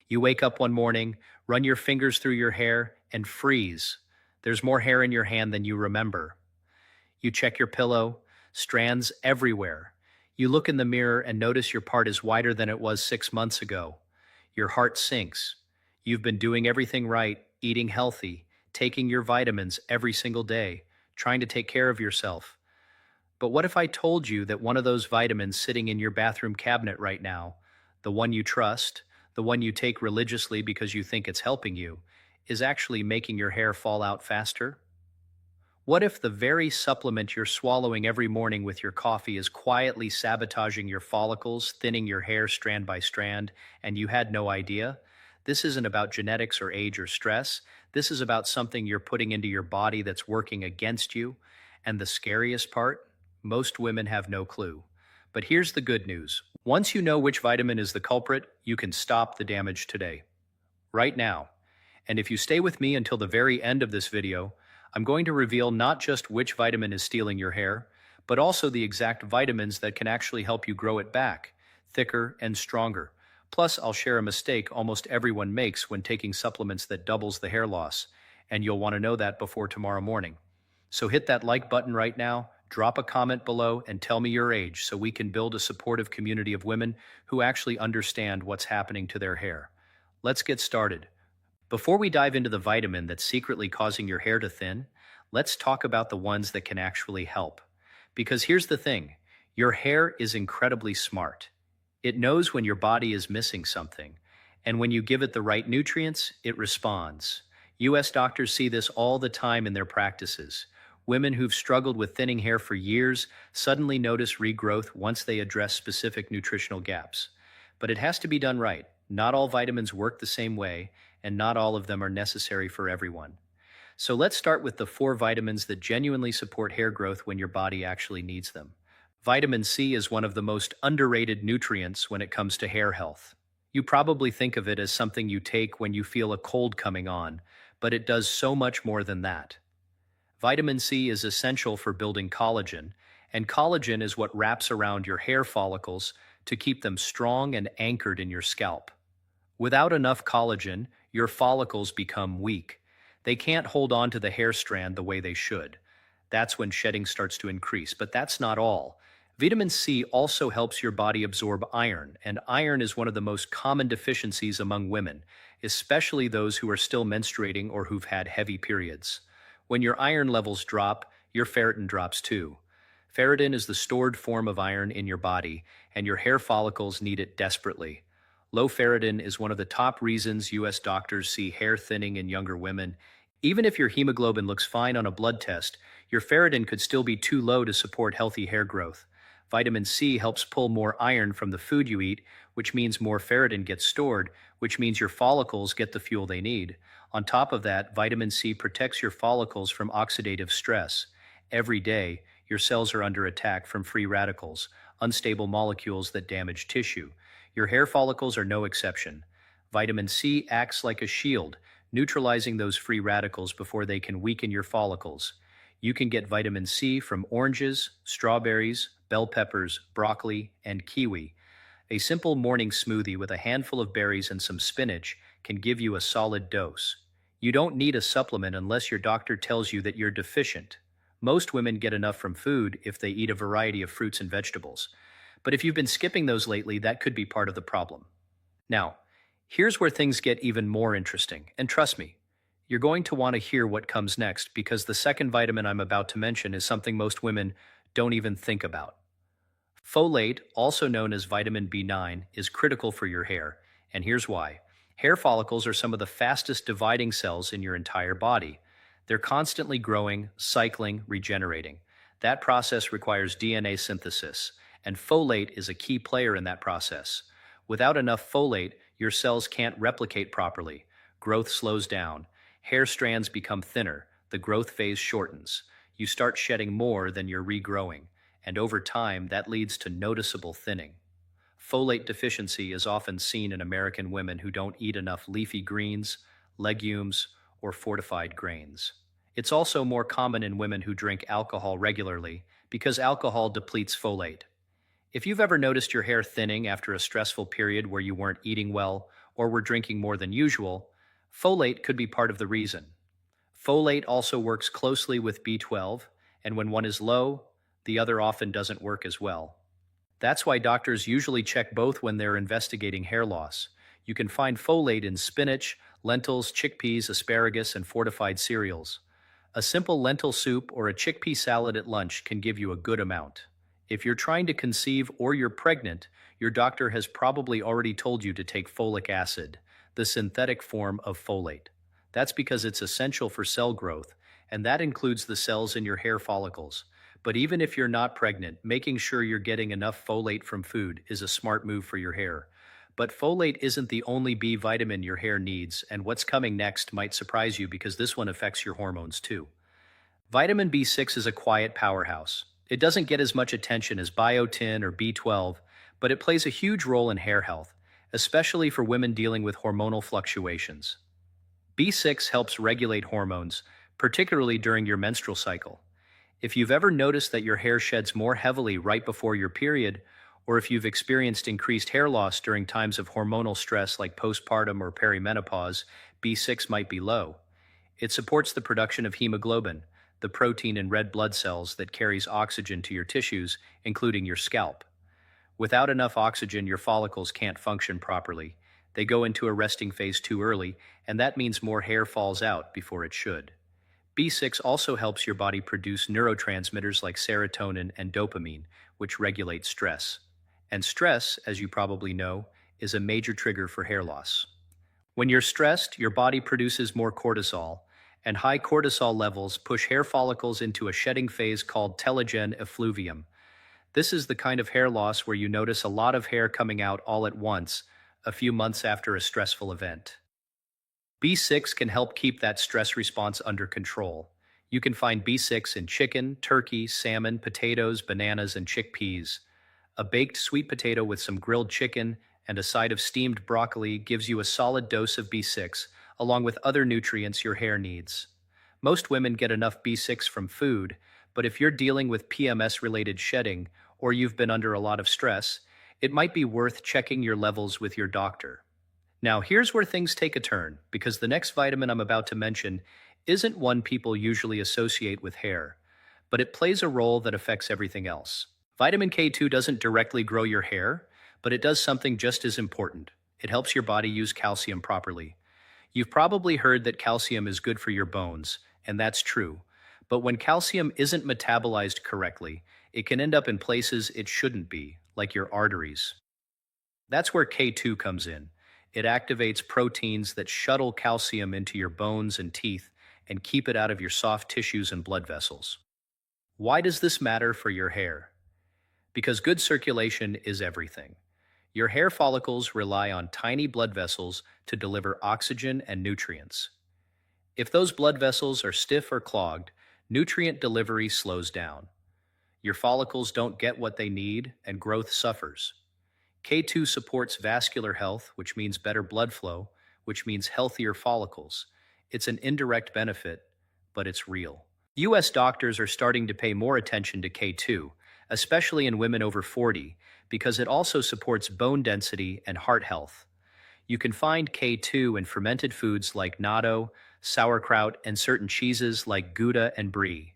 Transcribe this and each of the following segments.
You wake up one morning, run your fingers through your hair, and freeze. There's more hair in your hand than you remember. You check your pillow, strands everywhere. You look in the mirror and notice your part is wider than it was 6 months ago. Your heart sinks. You've been doing everything right, eating healthy, taking your vitamins every single day, trying to take care of yourself. But what if I told you that one of those vitamins sitting in your bathroom cabinet right now, the one you trust, the one you take religiously because you think it's helping you, is actually making your hair fall out faster? What if the very supplement you're swallowing every morning with your coffee is quietly sabotaging your follicles, thinning your hair strand by strand, and you had no idea? This isn't about genetics or age or stress. This is about something you're putting into your body that's working against you. And the scariest part? Most women have no clue. But here's the good news. Once you know which vitamin is the culprit, you can stop the damage today. Right now. And if you stay with me until the very end of this video, I'm going to reveal not just which vitamin is stealing your hair, but also the exact vitamins that can actually help you grow it back, thicker and stronger. Plus, I'll share a mistake almost everyone makes when taking supplements that doubles the hair loss, and you'll want to know that before tomorrow morning. So hit that like button right now, drop a comment below, and tell me your age so we can build a supportive community of women who actually understand what's happening to their hair. Let's get started. Before we dive into the vitamin that's secretly causing your hair to thin, let's talk about the ones that can actually help. Because here's the thing, your hair is incredibly smart. It knows when your body is missing something, and when you give it the right nutrients, it responds. US doctors see this all the time in their practices. Women who've struggled with thinning hair for years suddenly notice regrowth once they address specific nutritional gaps. But it has to be done right. Not all vitamins work the same way, and not all of them are necessary for everyone. So let's start with the 4 vitamins that genuinely support hair growth when your body actually needs them. Vitamin C is one of the most underrated nutrients when it comes to hair health. You probably think of it as something you take when you feel a cold coming on, but it does so much more than that. Vitamin C is essential for building collagen, and collagen is what wraps around your hair follicles to keep them strong and anchored in your scalp. Without enough collagen, your follicles become weak. They can't hold on to the hair strand the way they should. That's when shedding starts to increase, but that's not all. Vitamin C also helps your body absorb iron, and iron is one of the most common deficiencies among women, especially those who are still menstruating or who've had heavy periods. When your iron levels drop, your ferritin drops too. Ferritin is the stored form of iron in your body, and your hair follicles need it desperately. Low ferritin is one of the top reasons US doctors see hair thinning in younger women. Even if your hemoglobin looks fine on a blood test, your ferritin could still be too low to support healthy hair growth. Vitamin C helps pull more iron from the food you eat, which means more ferritin gets stored, which means your follicles get the fuel they need. On top of that, vitamin C protects your follicles from oxidative stress. Every day, your cells are under attack from free radicals, unstable molecules that damage tissue. Your hair follicles are no exception. Vitamin C acts like a shield, neutralizing those free radicals before they can weaken your follicles. You can get vitamin C from oranges, strawberries, bell peppers, broccoli, and kiwi. A simple morning smoothie with a handful of berries and some spinach can give you a solid dose. You don't need a supplement unless your doctor tells you that you're deficient. Most women get enough from food if they eat a variety of fruits and vegetables. But if you've been skipping those lately, that could be part of the problem. Now, here's where things get even more interesting. And trust me, you're going to want to hear what comes next because the second vitamin I'm about to mention is something most women don't even think about. Folate, also known as vitamin B9, is critical for your hair, and here's why. Hair follicles are some of the fastest dividing cells in your entire body. They're constantly growing, cycling, regenerating. That process requires DNA synthesis, and folate is a key player in that process. Without enough folate, your cells can't replicate properly. Growth slows down. Hair strands become thinner. The growth phase shortens. You start shedding more than you're regrowing, and over time, that leads to noticeable thinning. Folate deficiency is often seen in American women who don't eat enough leafy greens, legumes, or fortified grains. It's also more common in women who drink alcohol regularly because alcohol depletes folate. If you've ever noticed your hair thinning after a stressful period where you weren't eating well or we're drinking more than usual, folate could be part of the reason. Folate also works closely with B12, and when one is low, the other often doesn't work as well. That's why doctors usually check both when they're investigating hair loss. You can find folate in spinach, lentils, chickpeas, asparagus, and fortified cereals. A simple lentil soup or a chickpea salad at lunch can give you a good amount. If you're trying to conceive or you're pregnant, your doctor has probably already told you to take folic acid, the synthetic form of folate. That's because it's essential for cell growth, and that includes the cells in your hair follicles. But even if you're not pregnant, making sure you're getting enough folate from food is a smart move for your hair. But folate isn't the only B vitamin your hair needs, and what's coming next might surprise you because this one affects your hormones too. Vitamin B6 is a quiet powerhouse. It doesn't get as much attention as biotin or B12, but it plays a huge role in hair health, especially for women dealing with hormonal fluctuations. B6 helps regulate hormones, particularly during your menstrual cycle. If you've ever noticed that your hair sheds more heavily right before your period, or if you've experienced increased hair loss during times of hormonal stress like postpartum or perimenopause, B6 might be low. It supports the production of hemoglobin, the protein in red blood cells that carries oxygen to your tissues, including your scalp. Without enough oxygen, your follicles can't function properly. They go into a resting phase too early, and that means more hair falls out before it should. B6 also helps your body produce neurotransmitters like serotonin and dopamine, which regulate stress. And stress, as you probably know, is a major trigger for hair loss. When you're stressed, your body produces more cortisol, and high cortisol levels push hair follicles into a shedding phase called telogen effluvium. This is the kind of hair loss where you notice a lot of hair coming out all at once, a few months after a stressful event. B6 can help keep that stress response under control. You can find B6 in chicken, turkey, salmon, potatoes, bananas, and chickpeas. A baked sweet potato with some grilled chicken and a side of steamed broccoli gives you a solid dose of B6, along with other nutrients your hair needs. Most women get enough B6 from food, but if you're dealing with PMS-related shedding or you've been under a lot of stress, it might be worth checking your levels with your doctor. Now, here's where things take a turn, because the next vitamin I'm about to mention isn't one people usually associate with hair, but it plays a role that affects everything else. Vitamin K2 doesn't directly grow your hair, but it does something just as important. It helps your body use calcium properly. You've probably heard that calcium is good for your bones, and that's true. But when calcium isn't metabolized correctly, it can end up in places it shouldn't be, like your arteries. That's where K2 comes in. It activates proteins that shuttle calcium into your bones and teeth and keep it out of your soft tissues and blood vessels. Why does this matter for your hair? Because good circulation is everything. Your hair follicles rely on tiny blood vessels to deliver oxygen and nutrients. If those blood vessels are stiff or clogged, nutrient delivery slows down. Your follicles don't get what they need, and growth suffers. K2 supports vascular health, which means better blood flow, which means healthier follicles. It's an indirect benefit, but it's real. US doctors are starting to pay more attention to K2, especially in women over 40, because it also supports bone density and heart health. You can find K2 in fermented foods like natto, sauerkraut, and certain cheeses like Gouda and Brie.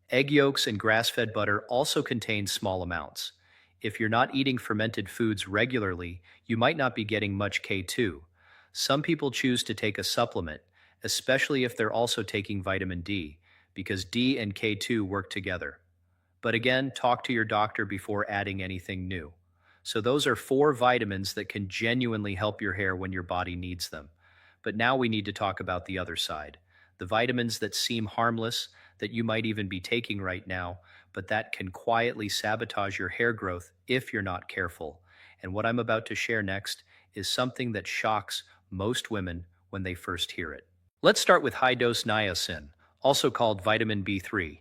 Egg yolks and grass-fed butter also contain small amounts. If you're not eating fermented foods regularly, you might not be getting much K2. Some people choose to take a supplement, especially if they're also taking vitamin D, because D and K2 work together. But again, talk to your doctor before adding anything new. So those are 4 vitamins that can genuinely help your hair when your body needs them. But now we need to talk about the other side. The vitamins that seem harmless, that you might even be taking right now, but that can quietly sabotage your hair growth if you're not careful. And what I'm about to share next is something that shocks most women when they first hear it. Let's start with high-dose niacin, also called vitamin B3.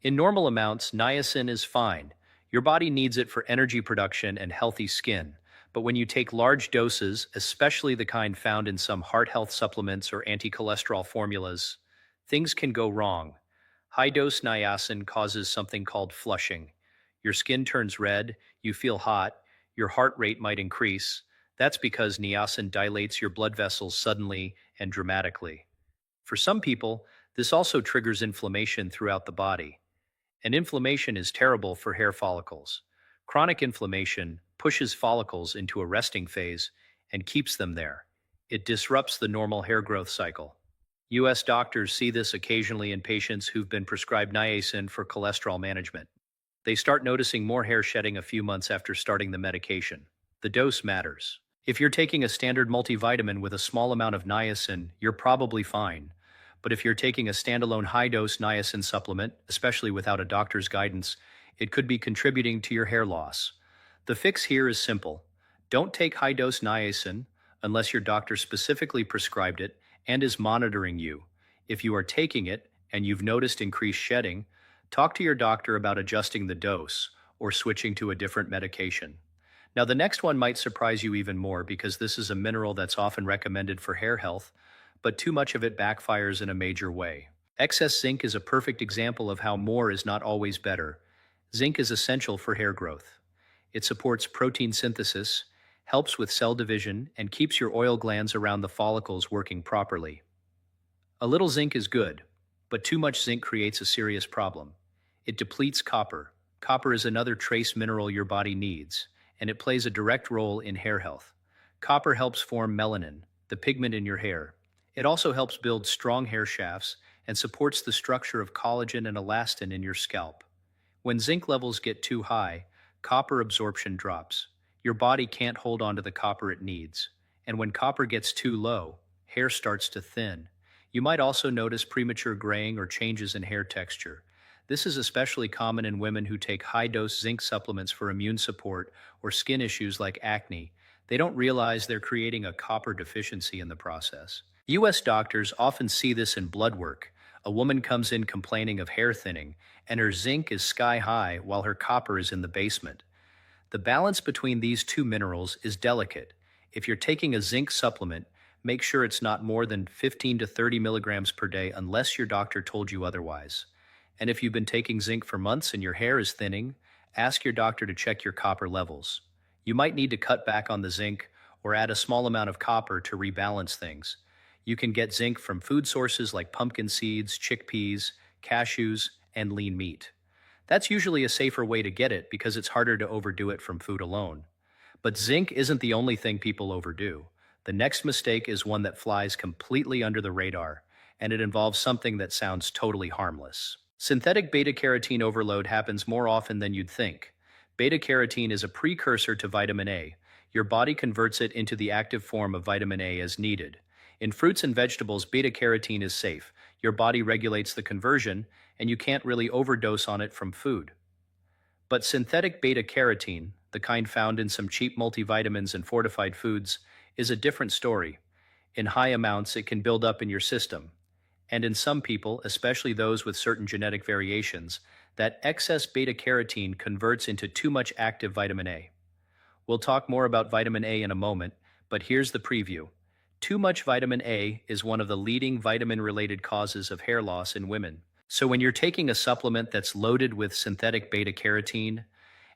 In normal amounts, niacin is fine. Your body needs it for energy production and healthy skin. But when you take large doses, especially the kind found in some heart health supplements or anti-cholesterol formulas, things can go wrong. High-dose niacin causes something called flushing. Your skin turns red, you feel hot, your heart rate might increase. That's because niacin dilates your blood vessels suddenly and dramatically. For some people, this also triggers inflammation throughout the body, and inflammation is terrible for hair follicles. Chronic inflammation pushes follicles into a resting phase and keeps them there. It disrupts the normal hair growth cycle. US doctors see this occasionally in patients who've been prescribed niacin for cholesterol management. They start noticing more hair shedding a few months after starting the medication. The dose matters. If you're taking a standard multivitamin with a small amount of niacin, you're probably fine. But if you're taking a standalone high-dose niacin supplement, especially without a doctor's guidance, it could be contributing to your hair loss. The fix here is simple. Don't take high-dose niacin unless your doctor specifically prescribed it and is monitoring you. If you are taking it and you've noticed increased shedding, talk to your doctor about adjusting the dose or switching to a different medication. Now, the next one might surprise you even more because this is a mineral that's often recommended for hair health, but too much of it backfires in a major way. Excess zinc is a perfect example of how more is not always better. Zinc is essential for hair growth. It supports protein synthesis, helps with cell division, and keeps your oil glands around the follicles working properly. A little zinc is good, but too much zinc creates a serious problem. It depletes copper. Copper is another trace mineral your body needs, and it plays a direct role in hair health. Copper helps form melanin, the pigment in your hair. It also helps build strong hair shafts and supports the structure of collagen and elastin in your scalp. When zinc levels get too high, copper absorption drops. Your body can't hold on to the copper it needs. And when copper gets too low, hair starts to thin. You might also notice premature graying or changes in hair texture. This is especially common in women who take high-dose zinc supplements for immune support or skin issues like acne. They don't realize they're creating a copper deficiency in the process. US doctors often see this in blood work. A woman comes in complaining of hair thinning, and her zinc is sky high while her copper is in the basement. The balance between these two minerals is delicate. If you're taking a zinc supplement, make sure it's not more than 15 to 30 milligrams per day unless your doctor told you otherwise. And if you've been taking zinc for months and your hair is thinning, ask your doctor to check your copper levels. You might need to cut back on the zinc or add a small amount of copper to rebalance things. You can get zinc from food sources like pumpkin seeds, chickpeas, cashews, and lean meat. That's usually a safer way to get it because it's harder to overdo it from food alone. But zinc isn't the only thing people overdo. The next mistake is one that flies completely under the radar, and it involves something that sounds totally harmless. Synthetic beta-carotene overload happens more often than you'd think. Beta-carotene is a precursor to vitamin A. Your body converts it into the active form of vitamin A as needed. In fruits and vegetables, beta-carotene is safe. Your body regulates the conversion, and you can't really overdose on it from food. But synthetic beta-carotene, the kind found in some cheap multivitamins and fortified foods, is a different story. In high amounts, it can build up in your system. And in some people, especially those with certain genetic variations, that excess beta-carotene converts into too much active vitamin A. We'll talk more about vitamin A in a moment, but here's the preview. Too much vitamin A is one of the leading vitamin-related causes of hair loss in women. So when you're taking a supplement that's loaded with synthetic beta-carotene,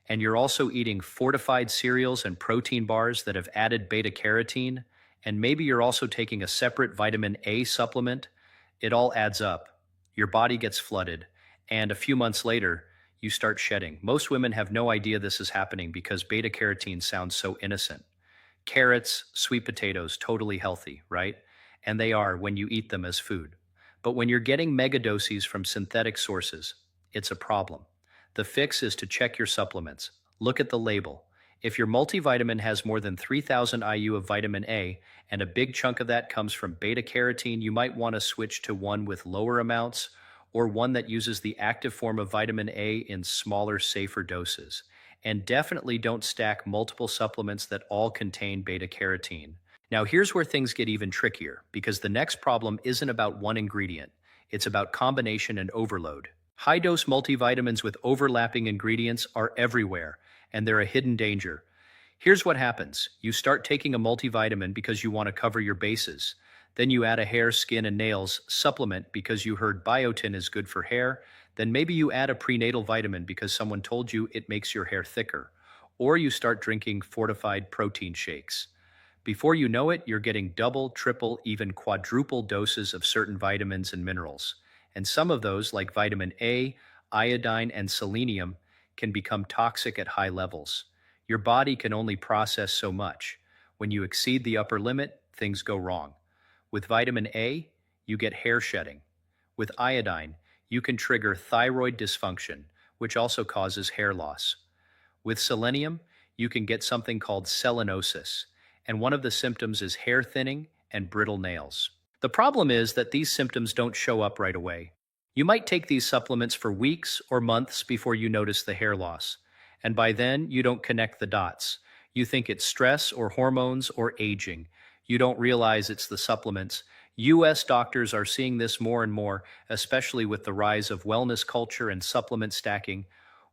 and you're also eating fortified cereals and protein bars that have added beta-carotene, and maybe you're also taking a separate vitamin A supplement, it all adds up. Your body gets flooded, and a few months later, you start shedding. Most women have no idea this is happening because beta-carotene sounds so innocent. Carrots, sweet potatoes, totally healthy, right? And they are when you eat them as food. But when you're getting megadoses from synthetic sources, it's a problem. The fix is to check your supplements. Look at the label. If your multivitamin has more than 3,000 IU of vitamin A, and a big chunk of that comes from beta-carotene, you might want to switch to one with lower amounts, or one that uses the active form of vitamin A in smaller, safer doses. And definitely don't stack multiple supplements that all contain beta-carotene. Now here's where things get even trickier, because the next problem isn't about one ingredient. It's about combination and overload. High-dose multivitamins with overlapping ingredients are everywhere, and they're a hidden danger. Here's what happens. You start taking a multivitamin because you want to cover your bases. Then you add a hair, skin, and nails supplement because you heard biotin is good for hair. Then maybe you add a prenatal vitamin because someone told you it makes your hair thicker. Or you start drinking fortified protein shakes. Before you know it, you're getting double, triple, even quadruple doses of certain vitamins and minerals. And some of those, like vitamin A, iodine, and selenium, can become toxic at high levels. Your body can only process so much. When you exceed the upper limit, things go wrong. With vitamin A, you get hair shedding. With iodine, you can trigger thyroid dysfunction, which also causes hair loss. With selenium, you can get something called selenosis, and one of the symptoms is hair thinning and brittle nails. The problem is that these symptoms don't show up right away. You might take these supplements for weeks or months before you notice the hair loss, and by then you don't connect the dots. You think it's stress or hormones or aging. You don't realize it's the supplements. US doctors are seeing this more and more, especially with the rise of wellness culture and supplement stacking.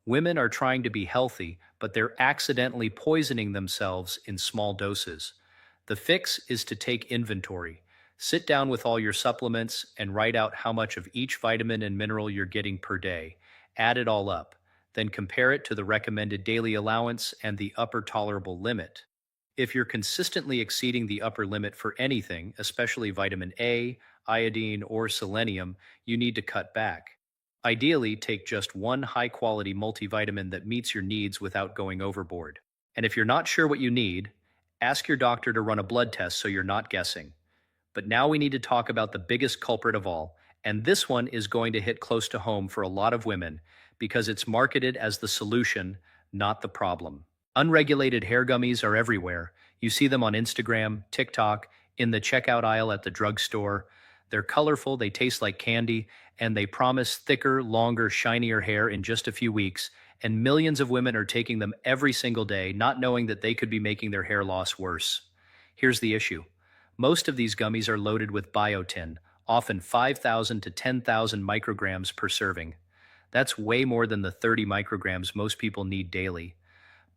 Women are trying to be healthy, but they're accidentally poisoning themselves in small doses. The fix is to take inventory. Sit down with all your supplements and write out how much of each vitamin and mineral you're getting per day. Add it all up. Then compare it to the recommended daily allowance and the upper tolerable limit. If you're consistently exceeding the upper limit for anything, especially vitamin A, iodine, or selenium, you need to cut back. Ideally, take just one high-quality multivitamin that meets your needs without going overboard. And if you're not sure what you need, ask your doctor to run a blood test so you're not guessing. But now we need to talk about the biggest culprit of all, and this one is going to hit close to home for a lot of women because it's marketed as the solution, not the problem. Unregulated hair gummies are everywhere. You see them on Instagram, TikTok, in the checkout aisle at the drugstore. They're colorful, they taste like candy, and they promise thicker, longer, shinier hair in just a few weeks. And millions of women are taking them every single day, not knowing that they could be making their hair loss worse. Here's the issue. Most of these gummies are loaded with biotin, often 5,000 to 10,000 micrograms per serving. That's way more than the 30 micrograms most people need daily.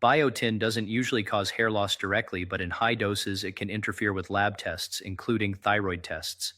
Biotin doesn't usually cause hair loss directly, but in high doses it can interfere with lab tests, including thyroid tests.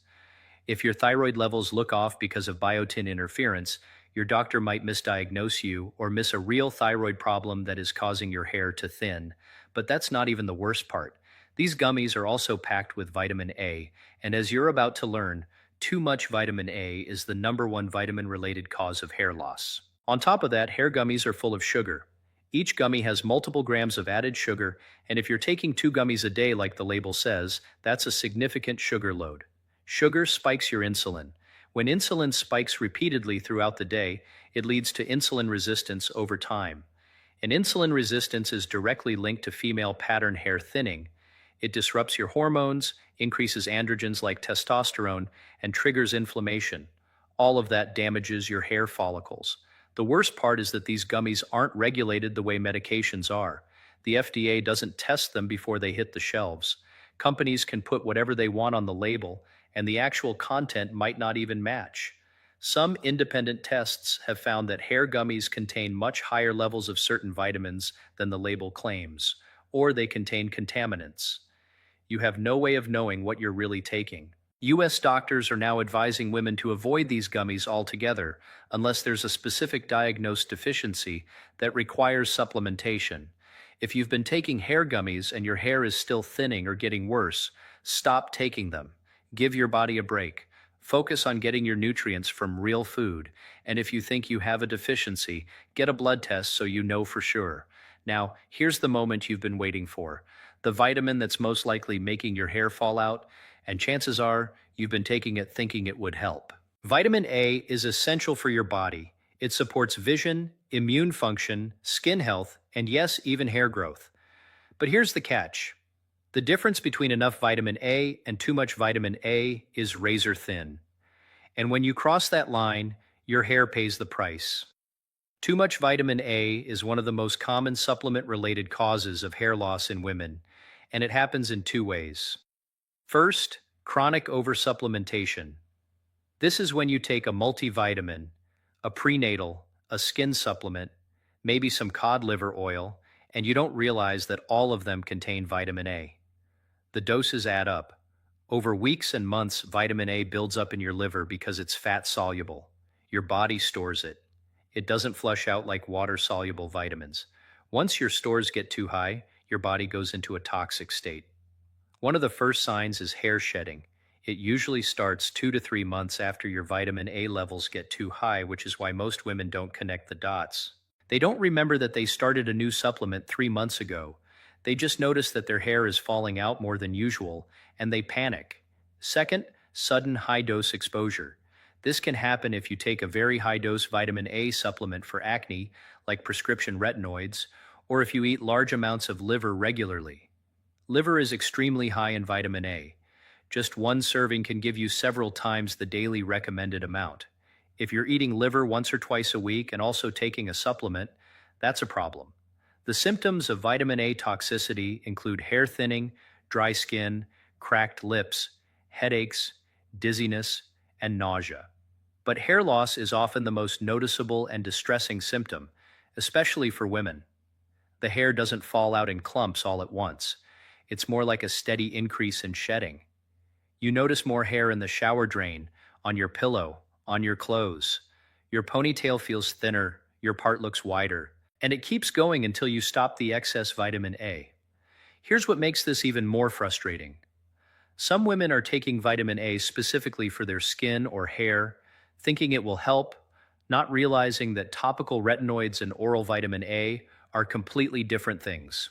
If your thyroid levels look off because of biotin interference, your doctor might misdiagnose you or miss a real thyroid problem that is causing your hair to thin. But that's not even the worst part. These gummies are also packed with vitamin A, and as you're about to learn, too much vitamin A is the #1 vitamin-related cause of hair loss. On top of that, hair gummies are full of sugar. Each gummy has multiple grams of added sugar, and if you're taking 2 gummies a day like the label says, that's a significant sugar load. Sugar spikes your insulin. When insulin spikes repeatedly throughout the day, it leads to insulin resistance over time. And insulin resistance is directly linked to female pattern hair thinning. It disrupts your hormones, increases androgens like testosterone, and triggers inflammation. All of that damages your hair follicles. The worst part is that these gummies aren't regulated the way medications are. The FDA doesn't test them before they hit the shelves. Companies can put whatever they want on the label, and the actual content might not even match. Some independent tests have found that hair gummies contain much higher levels of certain vitamins than the label claims, or they contain contaminants. You have no way of knowing what you're really taking. US doctors are now advising women to avoid these gummies altogether unless there's a specific diagnosed deficiency that requires supplementation. If you've been taking hair gummies and your hair is still thinning or getting worse, stop taking them. Give your body a break. Focus on getting your nutrients from real food. And if you think you have a deficiency, get a blood test so you know for sure. Now, here's the moment you've been waiting for. The vitamin that's most likely making your hair fall out, and chances are you've been taking it thinking it would help. Vitamin A is essential for your body. It supports vision, immune function, skin health, and yes, even hair growth. But here's the catch. The difference between enough vitamin A and too much vitamin A is razor thin. And when you cross that line, your hair pays the price. Too much vitamin A is one of the most common supplement-related causes of hair loss in women, and it happens in 2 ways. First, chronic oversupplementation. This is when you take a multivitamin, a prenatal, a skin supplement, maybe some cod liver oil, and you don't realize that all of them contain vitamin A. The doses add up. Over weeks and months, vitamin A builds up in your liver because it's fat-soluble. Your body stores it. It doesn't flush out like water-soluble vitamins. Once your stores get too high, your body goes into a toxic state. One of the first signs is hair shedding. It usually starts 2 to 3 months after your vitamin A levels get too high, which is why most women don't connect the dots. They don't remember that they started a new supplement 3 months ago. They just notice that their hair is falling out more than usual, and they panic. Second, sudden high dose exposure. This can happen if you take a very high dose vitamin A supplement for acne, like prescription retinoids, or if you eat large amounts of liver regularly. Liver is extremely high in vitamin A. Just one serving can give you several times the daily recommended amount. If you're eating liver once or twice a week and also taking a supplement, that's a problem. The symptoms of vitamin A toxicity include hair thinning, dry skin, cracked lips, headaches, dizziness, and nausea. But hair loss is often the most noticeable and distressing symptom, especially for women. The hair doesn't fall out in clumps all at once. It's more like a steady increase in shedding. You notice more hair in the shower drain, on your pillow, on your clothes. Your ponytail feels thinner, your part looks wider, and it keeps going until you stop the excess vitamin A. Here's what makes this even more frustrating. Some women are taking vitamin A specifically for their skin or hair, thinking it will help, not realizing that topical retinoids and oral vitamin A are completely different things.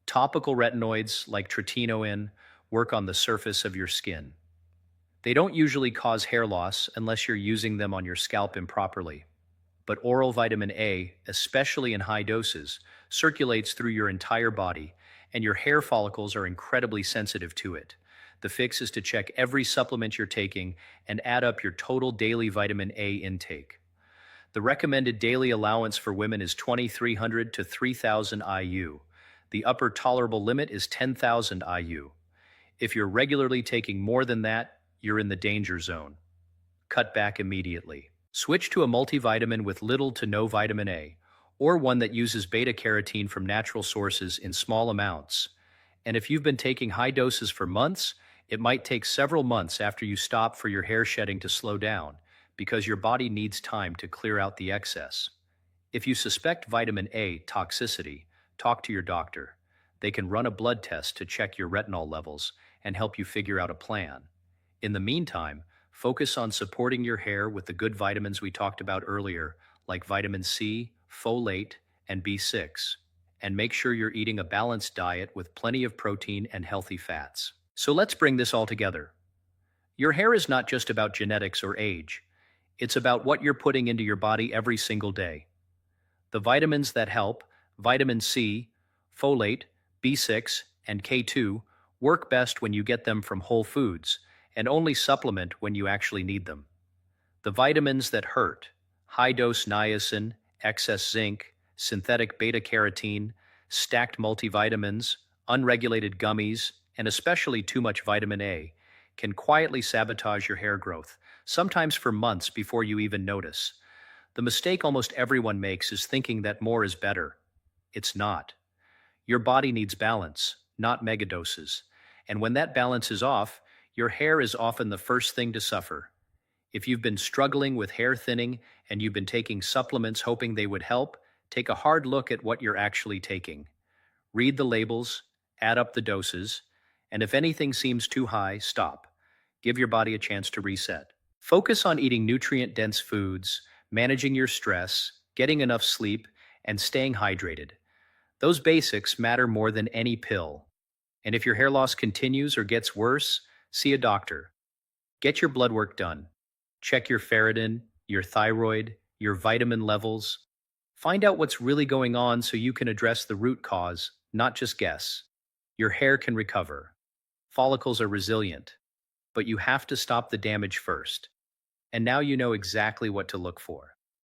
Topical retinoids, like tretinoin, work on the surface of your skin. They don't usually cause hair loss unless you're using them on your scalp improperly. But oral vitamin A, especially in high doses, circulates through your entire body, and your hair follicles are incredibly sensitive to it. The fix is to check every supplement you're taking and add up your total daily vitamin A intake. The recommended daily allowance for women is 2,300 to 3,000 IU. The upper tolerable limit is 10,000 IU. If you're regularly taking more than that, you're in the danger zone. Cut back immediately. Switch to a multivitamin with little to no vitamin A, or one that uses beta-carotene from natural sources in small amounts. And if you've been taking high doses for months, it might take several months after you stop for your hair shedding to slow down, because your body needs time to clear out the excess. If you suspect vitamin A toxicity, talk to your doctor. They can run a blood test to check your retinol levels and help you figure out a plan. In the meantime, focus on supporting your hair with the good vitamins we talked about earlier, like vitamin C, folate, and B6. And make sure you're eating a balanced diet with plenty of protein and healthy fats. So let's bring this all together. Your hair is not just about genetics or age. It's about what you're putting into your body every single day. The vitamins that help, vitamin C, folate, B6, and K2, work best when you get them from whole foods, and only supplement when you actually need them. The vitamins that hurt, high-dose niacin, excess zinc, synthetic beta-carotene, stacked multivitamins, unregulated gummies, and especially too much vitamin A, can quietly sabotage your hair growth, sometimes for months before you even notice. The mistake almost everyone makes is thinking that more is better. It's not. Your body needs balance, not megadoses. And when that balance is off, your hair is often the first thing to suffer. If you've been struggling with hair thinning and you've been taking supplements hoping they would help, take a hard look at what you're actually taking. Read the labels, add up the doses, and if anything seems too high, stop. Give your body a chance to reset. Focus on eating nutrient-dense foods, managing your stress, getting enough sleep, and staying hydrated. Those basics matter more than any pill. And if your hair loss continues or gets worse, see a doctor. Get your blood work done. Check your ferritin, your thyroid, your vitamin levels. Find out what's really going on so you can address the root cause, not just guess. Your hair can recover. Follicles are resilient, but you have to stop the damage first. And now you know exactly what to look for.